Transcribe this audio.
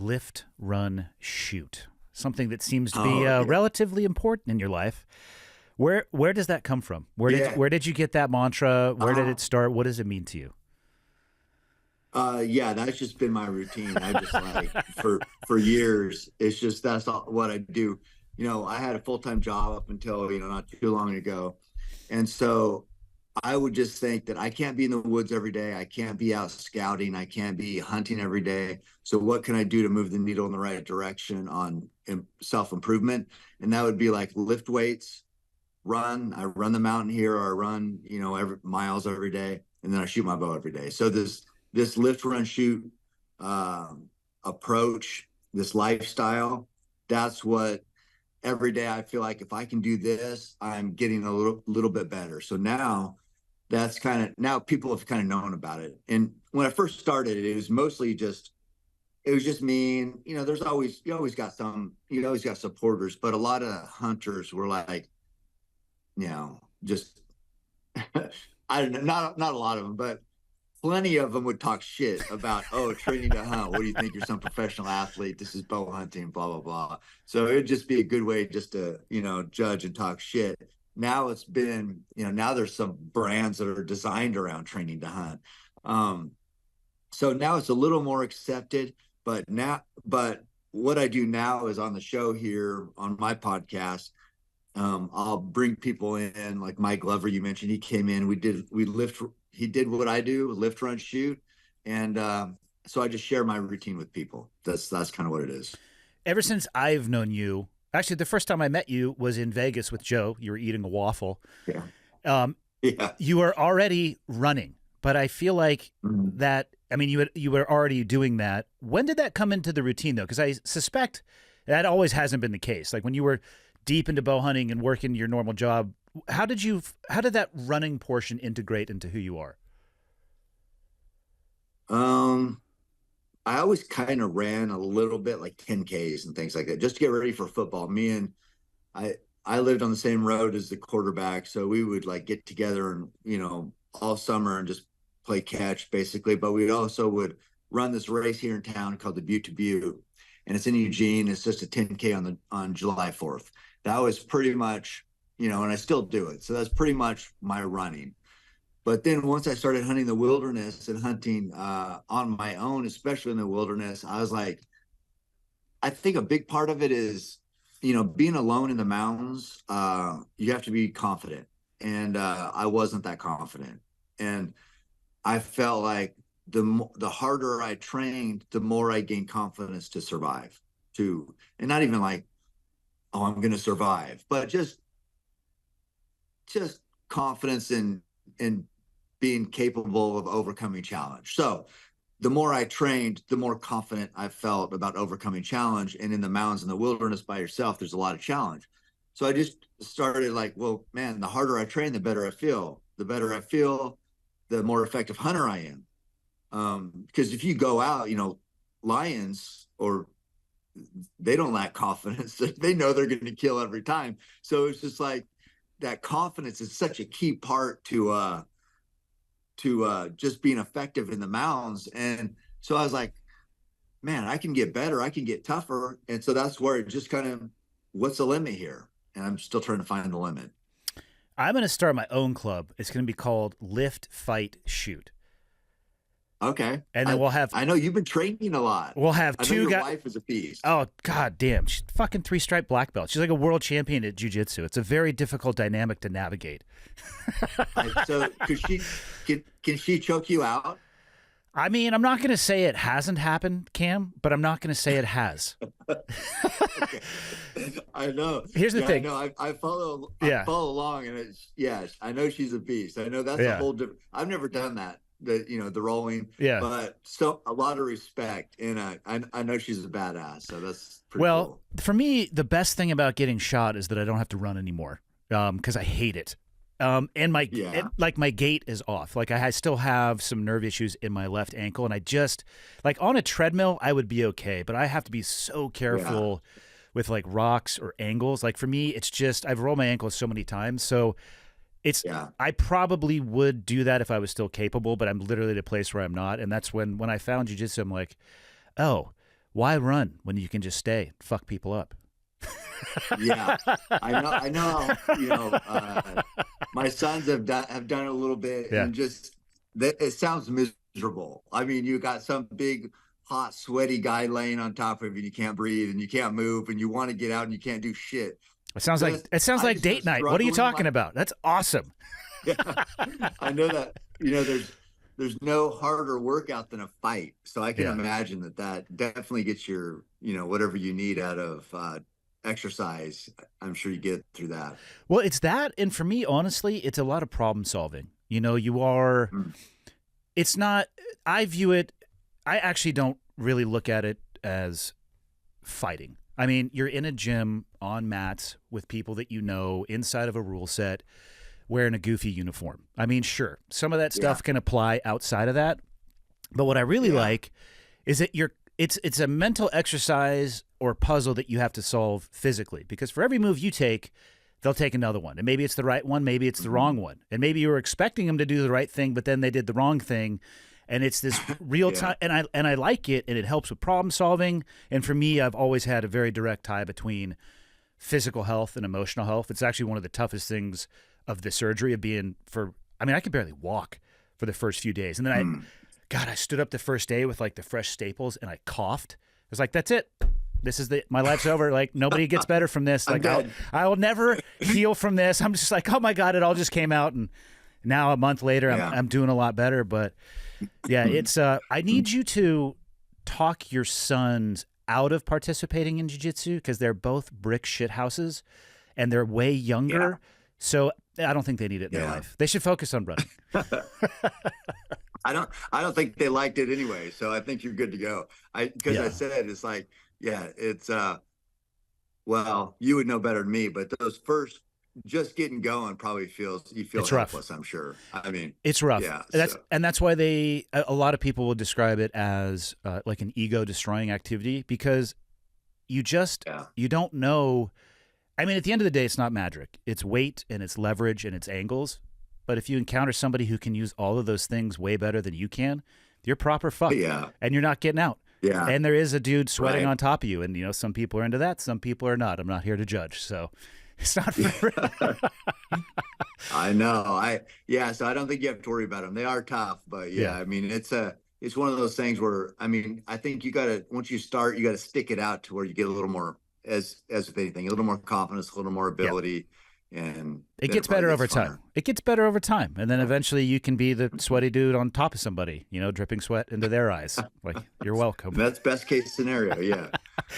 lift, run, shoot. Something that seems to be relatively important in your life. Where does that come from? Where did you get that mantra? Where did it start? What does it mean to you? That's just been my routine. I just like for years, it's just that's all, what I do. I had a full-time job up until, not too long ago. And so I would just think that I can't be in the woods every day. I can't be out scouting. I can't be hunting every day. So what can I do to move the needle in the right direction on self-improvement? And that would be like lift weights, run. I run the mountain here, or I run, miles every day, and then I shoot my bow every day. So this lift, run, shoot approach, this lifestyle, that's what every day I feel like if I can do this, I'm getting a little bit better. So now now people have kind of known about it. And when I first started, it was mostly it was just me. And, you always got supporters, but a lot of hunters were like, just, I don't know, not a lot of them, but plenty of them would talk shit about, training to hunt. What do you think? You're some professional athlete. This is bow hunting, blah, blah, blah. So it'd just be a good way just to, judge and talk shit. Now it's been, now there's some brands that are designed around training to hunt. So now it's a little more accepted, but what I do now is on the show here on my podcast, I'll bring people in, like Mike Glover, you mentioned, he came in, he did what I do, lift, run, shoot. And so I just share my routine with people. That's kind of what it is. Ever since I've known you, actually the first time I met you was in Vegas with Joe. You were eating a waffle. Yeah. You were already running, but I feel like you were already doing that. When did that come into the routine though? Because I suspect that always hasn't been the case. Like when you were deep into bow hunting and working your normal job, how did that running portion integrate into who you are? I always kind of ran a little bit, like 10Ks and things like that, just to get ready for football. I lived on the same road as the quarterback, so we would like get together and, all summer and just play catch basically. But we also would run this race here in town called the Butte to Butte, and it's in Eugene. It's just a 10K on July 4th. That was pretty much, and I still do it. So that's pretty much my running. But then once I started hunting the wilderness and hunting on my own, especially in the wilderness, I was like, I think a big part of it is, being alone in the mountains, you have to be confident. And I wasn't that confident. And I felt like the harder I trained, the more I gained confidence to survive too. And not even like, oh, I'm going to survive, but just confidence in being capable of overcoming challenge. So the more I trained, the more confident I felt about overcoming challenge. And in the mountains and the wilderness by yourself, there's a lot of challenge. So I just started like, well, man, the harder I train, the better I feel. The better I feel, the more effective hunter I am. Because if you go out, lions, or they don't lack confidence. They know they're going to kill every time. So it's just like that confidence is such a key part to just being effective in the mountains. And so I was like, man, I can get better. I can get tougher. And so that's where it just kind of, what's the limit here? And I'm still trying to find the limit. I'm going to start my own club. It's going to be called Lift, Fight, Shoot. Okay. And then we'll have... I know you've been training a lot. We'll have two guys... Your wife is a beast. Oh, God damn. She's fucking 3-stripe black belt. She's like a world champion at jiu-jitsu. It's a very difficult dynamic to navigate. So can she choke you out? I mean, I'm not going to say it hasn't happened, Cam, but I'm not going to say it has. Okay. I know. Here's the thing. I follow along, and I know she's a beast. I know that's a whole different... I've never done that. The rolling, but so a lot of respect, and I know she's a badass, so that's pretty cool. For me, the best thing about getting shot is that I don't have to run anymore, because I hate it. And my gait is off. Like I still have some nerve issues in my left ankle, and I just like on a treadmill I would be okay, but I have to be so careful with like rocks or angles. Like for me, it's just I've rolled my ankle so many times, so. I probably would do that if I was still capable, but I'm literally at a place where I'm not. And that's when I found jiu-jitsu, I'm like, oh, why run when you can just stay and fuck people up? Yeah, I know. My sons have done it a little bit, and just it sounds miserable. I mean, you got some big, hot, sweaty guy laying on top of you, and you can't breathe, and you can't move, and you want to get out, and you can't do shit. It sounds like date night. What are you talking about? That's awesome. Yeah, I know that. There's no harder workout than a fight, so I can imagine that definitely gets your whatever you need out of exercise. I'm sure you get through that. Well, it's that, and for me, honestly, it's a lot of problem solving. It's not, I actually don't really look at it as fighting. I mean, you're in a gym on mats with people that inside of a rule set, wearing a goofy uniform. I mean, sure, some of that stuff can apply outside of that, but what I really like is that it's a mental exercise or puzzle that you have to solve physically, because for every move you take, they'll take another one, and maybe it's the right one, maybe it's the wrong one, and maybe you were expecting them to do the right thing, but then they did the wrong thing, and it's this real time, and I like it, and it helps with problem solving. And for me, I've always had a very direct tie between physical health and emotional health. It's actually one of the toughest things of the surgery I could barely walk for the first few days. And then I stood up the first day with like the fresh staples, and I coughed. I was like, that's it. This is my life's over. Like, nobody gets better from this. Like, I will never heal from this. I'm just like, oh my God, it all just came out. And now a month later, I'm doing a lot better. But yeah, it's, I need you to talk your sons out of participating in jiu-jitsu, because they're both brick shit houses and they're way younger. Yeah. So I don't think they need it in their life. They should focus on running. I don't think they liked it anyway. So I think you're good to go. I said, it's like, it's, well, you would know better than me, but those first, just getting going probably feel it's helpless, rough. I'm sure. I mean, it's rough. Yeah. That's why a lot of people will describe it as like an ego destroying activity, because you don't know. I mean, at the end of the day, it's not magic. It's weight and it's leverage and it's angles. But if you encounter somebody who can use all of those things way better than you can, you're proper fucked. Yeah. And you're not getting out. Yeah. And there is a dude sweating on top of you. And, some people are into that. Some people are not. I'm not here to judge. So it's not for I know. So I don't think you have to worry about them. They are tough. But, I mean, it's one of those things where, I mean, I think once you start, you got to stick it out to where you get a little more, as with anything, a little more confidence, a little more ability. And it gets better over time. It gets better over time. And then eventually you can be the sweaty dude on top of somebody, dripping sweat into their eyes. Like, you're welcome. That's best case scenario. Yeah.